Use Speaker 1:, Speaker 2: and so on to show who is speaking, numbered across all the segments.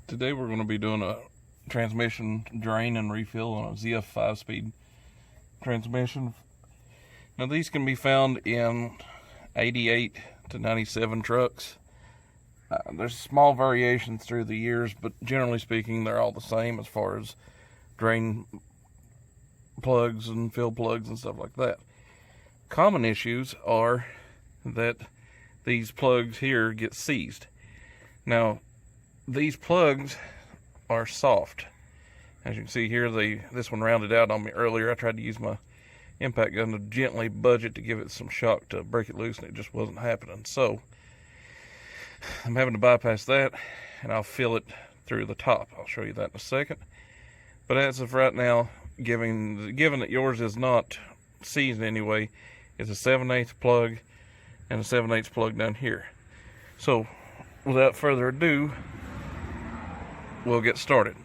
Speaker 1: Today we're going to be doing a transmission drain and refill on a ZF5 speed transmission. Now these can be found in 88 to 97 trucks. There's small variations through the years, but generally speaking they're all the same as far as drain plugs and fill plugs and stuff like that. Common issues are that these plugs here get seized. Now these plugs are soft. As you can see here, this one rounded out on me earlier. I tried to use my impact gun to gently budge it to give it some shock to break it loose, and it just wasn't happening. So I'm having to bypass that, and I'll fill it through the top. I'll show you that in a second. But as of right now, given that yours is not seized anyway, it's a 7/8 plug and a 7/8 plug down here. So without further ado, we'll get started.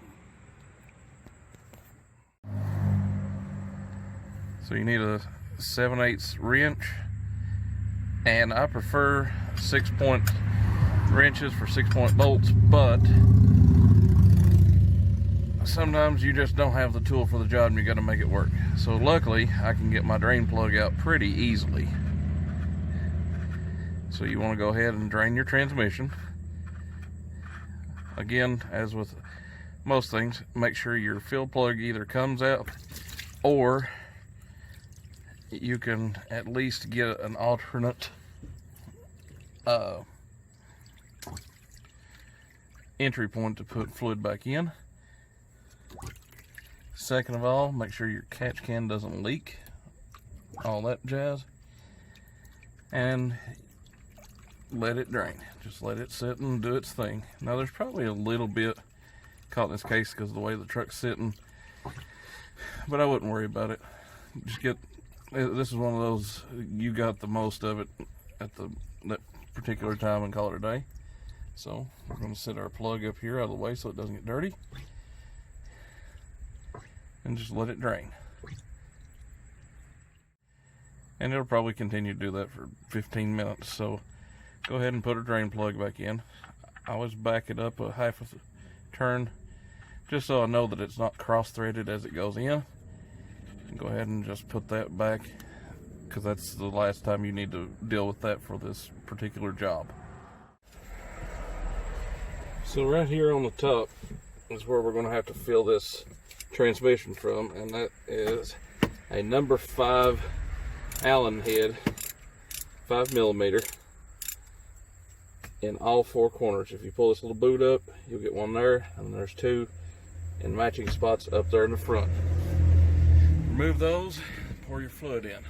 Speaker 1: So you need a 7/8 wrench, and I prefer 6-point wrenches for 6-point bolts, but sometimes you just don't have the tool for the job and you got to make it work. So luckily I can get my drain plug out pretty easily. So you want to go ahead and drain your transmission. Again, as with most things, make sure your fill plug either comes out or you can at least get an alternate entry point to put fluid back in. Second of all, make sure your catch can doesn't leak, all that jazz, and let it drain. Just let it sit and do its thing. Now there's probably a little bit caught in this case because of the way the truck's sitting, but I wouldn't worry about it. Just this is one of those, you got the most of it at that particular time and call it a day. So we're going to set our plug up here out of the way so it doesn't get dirty, and just let it drain. And it'll probably continue to do that for 15 minutes. So go ahead and put a drain plug back in. I always back it up a half a turn just so I know that it's not cross-threaded as it goes in. And go ahead and just put that back, because that's the last time you need to deal with that for this particular job. So right here on the top is where we're going to have to fill this transmission from, and that is a number 5 Allen head, 5mm, in all 4 corners. If you pull this little boot up, you'll get one there, and there's 2 in matching spots up there in the front. Remove those, pour your fluid in.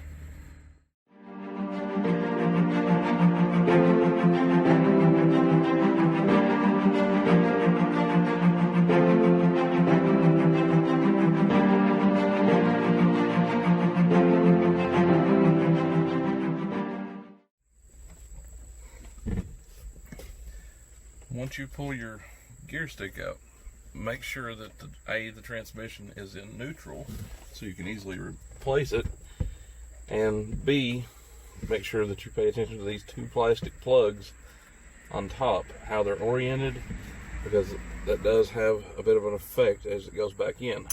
Speaker 1: Once you pull your gear stick out, make sure that the transmission is in neutral so you can easily replace it, and B, make sure that you pay attention to these 2 plastic plugs on top, how they're oriented, because that does have a bit of an effect as it goes back in.